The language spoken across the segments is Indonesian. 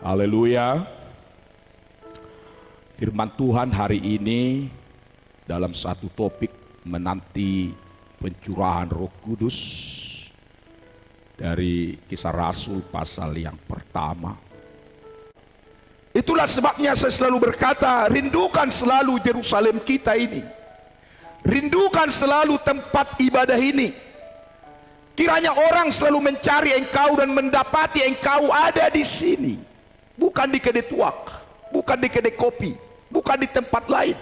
Haleluya. Firman Tuhan hari ini dalam satu topik menanti pencurahan Roh Kudus dari Kisah Rasul pasal yang pertama. Itulah sebabnya saya selalu berkata, rindukan selalu Yerusalem kita ini. Rindukan selalu tempat ibadah ini. Kiranya orang selalu mencari engkau dan mendapati engkau ada di sini. Bukan di kedai tuak, bukan di kedai kopi, bukan di tempat lain.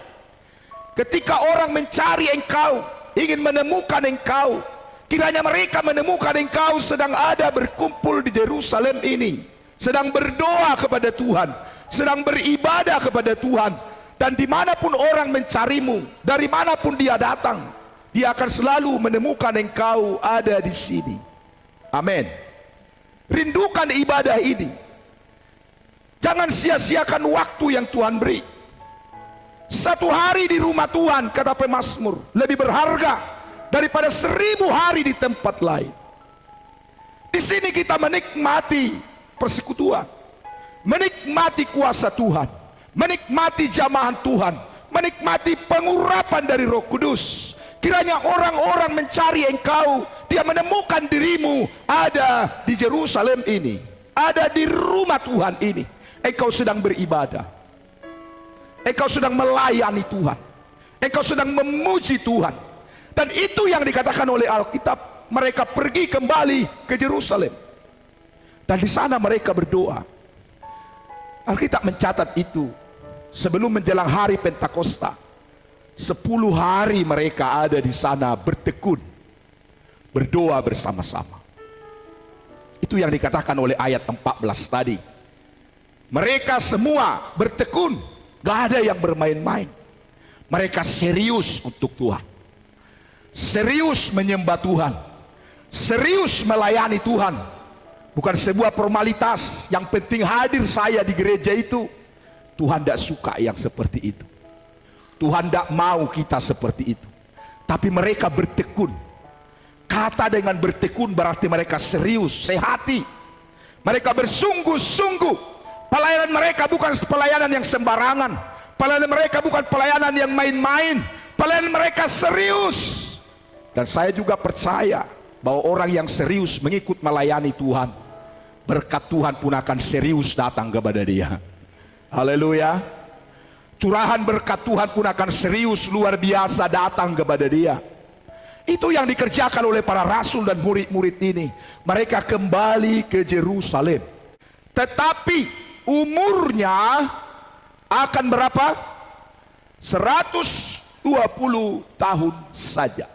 Ketika orang mencari engkau, ingin menemukan engkau, kiranya mereka menemukan engkau sedang ada berkumpul di Yerusalem ini, sedang berdoa kepada Tuhan, sedang beribadah kepada Tuhan. Dan dimanapun orang mencarimu, dari manapun dia datang, dia akan selalu menemukan engkau ada di sini. Amin. Rindukan ibadah ini. Jangan sia-siakan waktu yang Tuhan beri. Satu hari di rumah Tuhan, kata pemazmur, lebih berharga daripada 1000 hari di tempat lain. Di sini kita menikmati persekutuan, menikmati kuasa Tuhan, menikmati jamahan Tuhan, menikmati pengurapan dari Roh Kudus. Kiranya orang-orang mencari engkau, dia menemukan dirimu ada di Yerusalem ini, ada di rumah Tuhan ini. Engkau sedang beribadah, engkau sedang melayani Tuhan, engkau sedang memuji Tuhan. Dan itu yang dikatakan oleh Alkitab, mereka pergi kembali ke Yerusalem dan di sana mereka berdoa. Alkitab mencatat itu sebelum menjelang hari Pentakosta, 10 hari mereka ada di sana bertekun, berdoa bersama-sama. Itu yang dikatakan oleh ayat 14 tadi. Mereka semua bertekun, gak ada yang bermain-main. Mereka serius untuk Tuhan, serius menyembah Tuhan, serius melayani Tuhan. Bukan sebuah formalitas, yang penting hadir saya di gereja itu. Tuhan tidak suka yang seperti itu. Tuhan tidak mau kita seperti itu. Tapi mereka bertekun. Kata dengan bertekun berarti mereka serius, sehati. Mereka bersungguh-sungguh. Pelayanan mereka bukan pelayanan yang sembarangan. Pelayanan mereka bukan pelayanan yang main-main. Pelayanan mereka serius. Dan saya juga percaya bahwa orang yang serius mengikut melayani Tuhan, berkat Tuhan pun akan serius datang kepada dia. Haleluya. Curahan berkat Tuhan pun akan serius luar biasa datang kepada dia. Itu yang dikerjakan oleh para rasul dan murid-murid ini. Mereka kembali ke Yerusalem. Tetapi umurnya akan berapa? 120 tahun saja.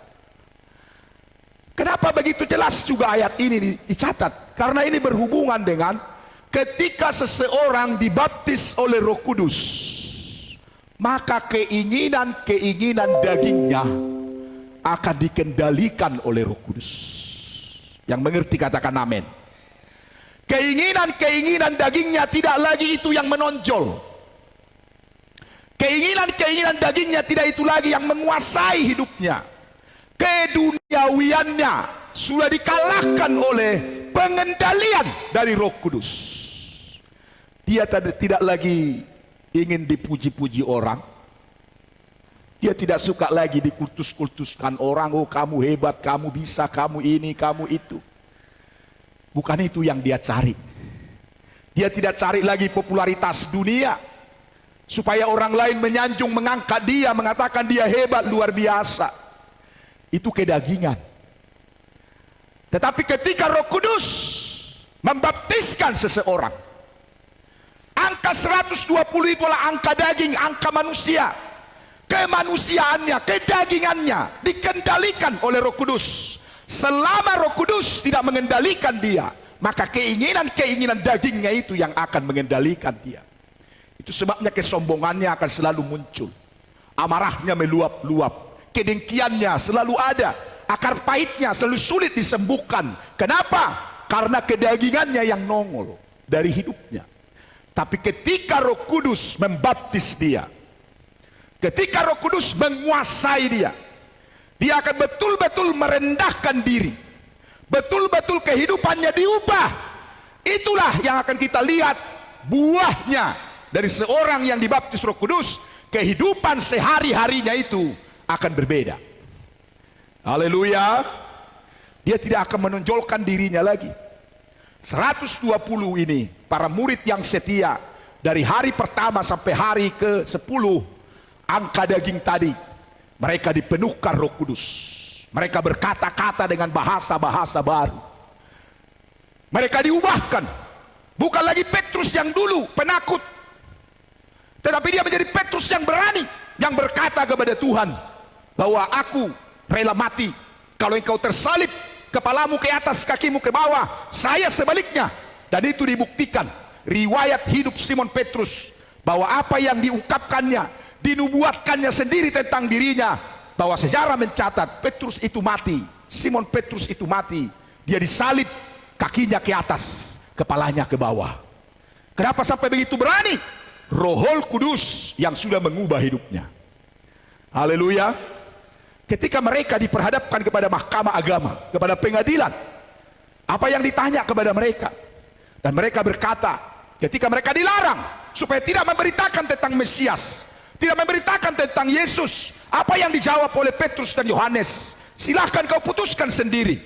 Kenapa begitu jelas juga ayat ini dicatat? Karena ini berhubungan dengan ketika seseorang dibaptis oleh Roh Kudus, maka keinginan-keinginan dagingnya akan dikendalikan oleh Roh Kudus. Yang mengerti katakan amin. Keinginan-keinginan dagingnya tidak lagi itu yang menonjol. Keinginan-keinginan dagingnya tidak itu lagi yang menguasai hidupnya. Keduniawiannya sudah dikalahkan oleh pengendalian dari Roh Kudus. Dia tidak lagi ingin dipuji-puji orang. Dia tidak suka lagi dikultus-kultuskan orang. Oh, kamu hebat, kamu bisa, kamu ini, kamu itu. Bukan itu yang dia cari. Dia tidak cari lagi popularitas dunia, supaya orang lain menyanjung, mengangkat dia, mengatakan dia hebat, luar biasa. Itu kedagingan. Tetapi ketika Roh Kudus membaptiskan seseorang, angka 120 itulah angka daging, angka manusia. Kemanusiaannya, kedagingannya dikendalikan oleh Roh Kudus. Selama Roh Kudus tidak mengendalikan dia, maka keinginan-keinginan dagingnya itu yang akan mengendalikan dia. Itu sebabnya kesombongannya akan selalu muncul, amarahnya meluap-luap, kedengkiannya selalu ada, akar pahitnya selalu sulit disembuhkan. Kenapa? Karena kedagingannya yang nongol dari hidupnya. Tapi ketika Roh Kudus membaptis dia, ketika Roh Kudus menguasai dia, dia akan betul-betul merendahkan diri, betul-betul kehidupannya diubah. Itulah yang akan kita lihat buahnya dari seorang yang dibaptis Roh Kudus, kehidupan sehari-harinya itu akan berbeda. Haleluya. Dia tidak akan menonjolkan dirinya lagi. 120 ini para murid yang setia dari hari pertama sampai hari ke-10 angka daging tadi, mereka dipenuhkan Roh Kudus. Mereka berkata-kata dengan bahasa-bahasa baru. Mereka diubahkan. Bukan lagi Petrus yang dulu penakut, tetapi dia menjadi Petrus yang berani, yang berkata kepada Tuhan bahwa aku rela mati kalau engkau tersalib, kepalamu ke atas, kakimu ke bawah, saya sebaliknya. Dan itu dibuktikan riwayat hidup Simon Petrus, bahwa apa yang diungkapkannya, dinubuatkannya sendiri tentang dirinya, bahwa sejarah mencatat Petrus itu mati, Simon Petrus itu mati, dia disalib, kakinya ke atas, kepalanya ke bawah. Kenapa sampai begitu berani? Roh Kudus yang sudah mengubah hidupnya. Haleluya. Ketika mereka diperhadapkan kepada mahkamah agama, kepada pengadilan, apa yang ditanya kepada mereka? Dan mereka berkata, ketika mereka dilarang supaya tidak memberitakan tentang Mesias, tidak memberitakan tentang Yesus, apa yang dijawab oleh Petrus dan Yohanes? Silahkan kau putuskan sendiri,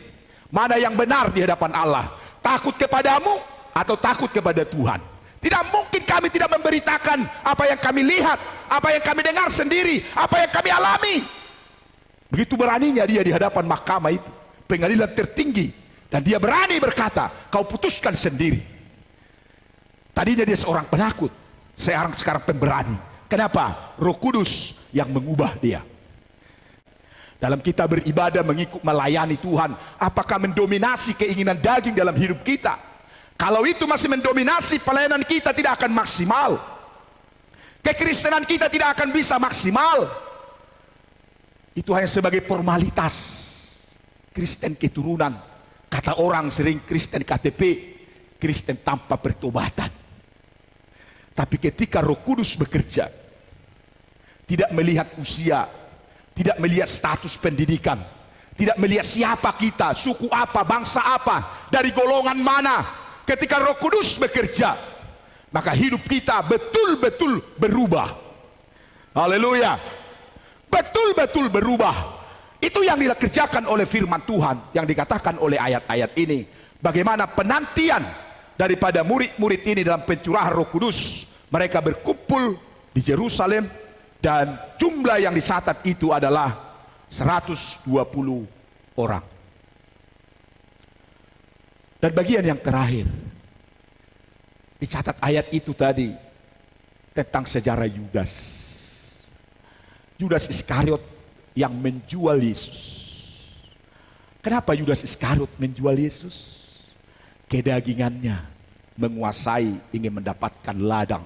mana yang benar di hadapan Allah, takut kepadamu atau takut kepada Tuhan. Tidak mungkin kami tidak memberitakan apa yang kami lihat, apa yang kami dengar sendiri, apa yang kami alami. Begitu beraninya dia di hadapan mahkamah itu, pengadilan tertinggi, dan dia berani berkata, kau putuskan sendiri. Tadinya dia seorang penakut, sekarang pemberani. Kenapa? Roh Kudus yang mengubah dia. Dalam kita beribadah, mengikut, melayani Tuhan, apakah mendominasi keinginan daging dalam hidup kita? Kalau itu masih mendominasi, pelayanan kita tidak akan maksimal. Kekristenan kita tidak akan bisa maksimal. Itu hanya sebagai formalitas. Kristen keturunan, kata orang sering Kristen KTP, Kristen tanpa pertobatan. Tapi ketika Roh Kudus bekerja, tidak melihat usia, tidak melihat status pendidikan, tidak melihat siapa kita, suku apa, bangsa apa, dari golongan mana. Ketika Roh Kudus bekerja, maka hidup kita betul-betul berubah. Haleluya. Betul-betul berubah. Itu yang dikerjakan oleh firman Tuhan, yang dikatakan oleh ayat-ayat ini. Bagaimana penantian daripada murid-murid ini dalam pencurahan Roh Kudus. Mereka berkumpul di Yerusalem, dan jumlah yang dicatat itu adalah 120 orang. Dan bagian yang terakhir, dicatat ayat itu tadi tentang sejarah Yudas. Yudas Iskariot yang menjual Yesus. Kenapa Yudas Iskariot menjual Yesus? Kedagingannya menguasai, ingin mendapatkan ladang,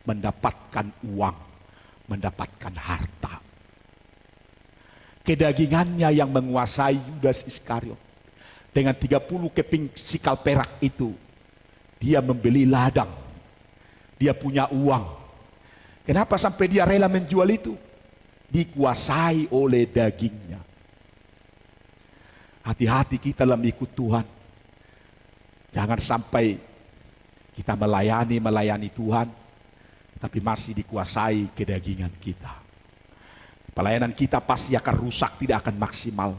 mendapatkan uang, mendapatkan harta. Kedagingannya yang menguasai Yudas Iskariot. Dengan 30 keping sikal perak itu, dia membeli ladang. Dia punya uang. Kenapa sampai dia rela menjual itu? Dikuasai oleh dagingnya. Hati-hati kita dalam ikut Tuhan. Jangan sampai kita melayani Tuhan, tapi masih dikuasai kedagingan kita. Pelayanan kita pasti akan rusak, tidak akan maksimal.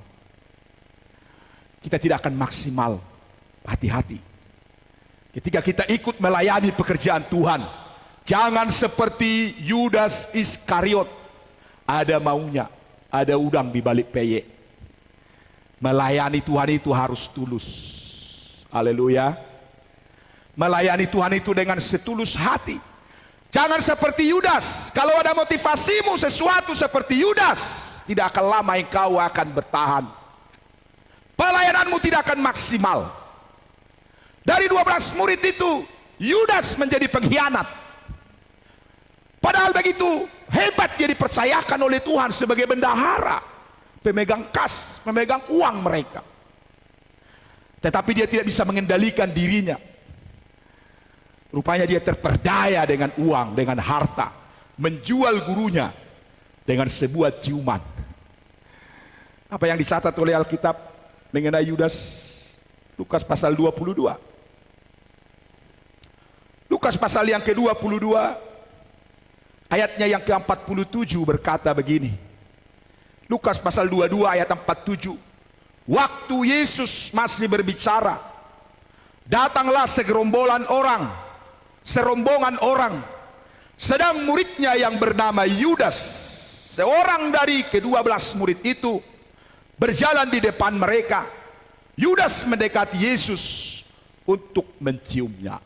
Kita tidak akan maksimal. Hati-hati. Ketika kita ikut melayani pekerjaan Tuhan, jangan seperti Yudas Iskariot. Ada maunya, ada udang di balik peyek. Melayani Tuhan itu harus tulus. Haleluya. Melayani Tuhan itu dengan setulus hati. Jangan seperti Yudas. Kalau ada motivasimu sesuatu seperti Yudas, tidak akan lama engkau akan bertahan. Pelayananmu tidak akan maksimal. Dari 12 murid itu, Yudas menjadi pengkhianat. Padahal begitu hebat dia dipercayakan oleh Tuhan sebagai bendahara, pemegang kas, pemegang uang mereka. Tetapi dia tidak bisa mengendalikan dirinya. Rupanya dia terperdaya dengan uang, dengan harta, menjual gurunya dengan sebuah ciuman. Apa yang dicatat oleh Alkitab mengenai Yudas? Lukas pasal 22. Lukas pasal yang ke-22 ayatnya yang ke-47 berkata begini. Lukas pasal 22 ayat 47. Waktu Yesus masih berbicara, datanglah serombongan orang, sedang muridnya yang bernama Yudas, seorang dari ke-12 murid itu, berjalan di depan mereka. Yudas mendekati Yesus untuk menciumnya.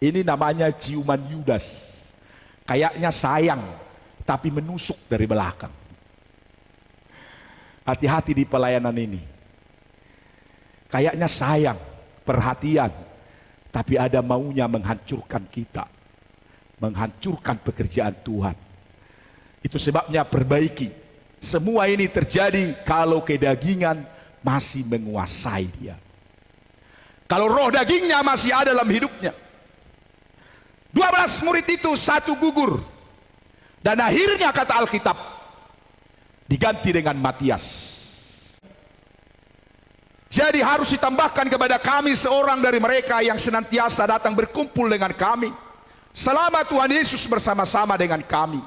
Ini namanya ciuman Yudas. Kayaknya sayang, tapi menusuk dari belakang. Hati-hati di pelayanan ini. Kayaknya sayang, perhatian, tapi ada maunya menghancurkan kita, menghancurkan pekerjaan Tuhan. Itu sebabnya perbaiki. Semua ini terjadi kalau kedagingan masih menguasai dia. Kalau roh dagingnya masih ada dalam hidupnya. 12 murid itu satu gugur. Dan akhirnya kata Alkitab, diganti dengan Matias. Jadi harus ditambahkan kepada kami seorang dari mereka yang senantiasa datang berkumpul dengan kami selama Tuhan Yesus bersama-sama dengan kami,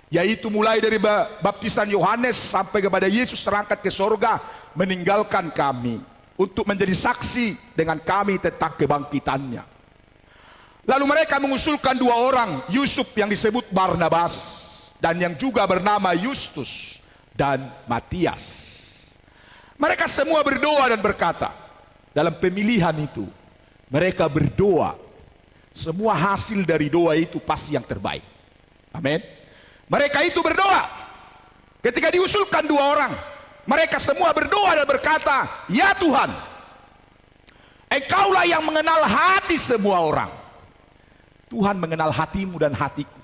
yaitu mulai dari baptisan Yohanes sampai kepada Yesus terangkat ke sorga, meninggalkan kami untuk menjadi saksi dengan kami tentang kebangkitannya. Lalu mereka mengusulkan 2 orang, Yusuf yang disebut Barnabas dan yang juga bernama Justus dan Matias. Mereka semua berdoa dan berkata, dalam pemilihan itu mereka berdoa, semua hasil dari doa itu pasti yang terbaik. Amin. Mereka itu berdoa. Ketika diusulkan 2 orang, mereka semua berdoa dan berkata, ya Tuhan, Engkaulah yang mengenal hati semua orang. Tuhan mengenal hatimu dan hatiku.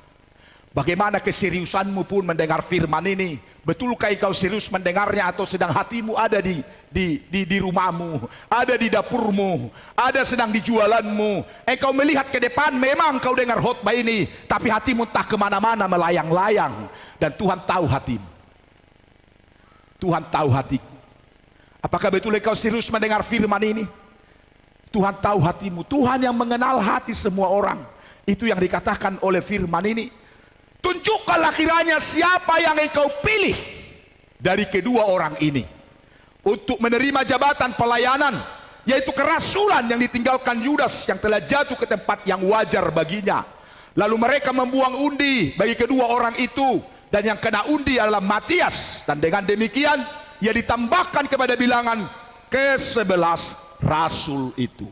Bagaimana keseriusanmu pun mendengar firman ini? Betulkah engkau serius mendengarnya, atau sedang hatimu ada di rumahmu, ada di dapurmu, ada sedang di jualanmu? Engkau melihat ke depan, memang engkau dengar khotbah ini, tapi hatimu tak kemana-mana, melayang-layang. Dan Tuhan tahu hatimu. Tuhan tahu hatiku. Apakah betul engkau serius mendengar firman ini? Tuhan tahu hatimu. Tuhan yang mengenal hati semua orang. Itu yang dikatakan oleh firman ini. Tunjukkanlah kiranya siapa yang engkau pilih dari kedua orang ini untuk menerima jabatan pelayanan, yaitu kerasulan yang ditinggalkan Yudas yang telah jatuh ke tempat yang wajar baginya. Lalu mereka membuang undi bagi kedua orang itu, dan yang kena undi adalah Matias. Dan dengan demikian ia ditambahkan kepada bilangan ke-11 rasul itu.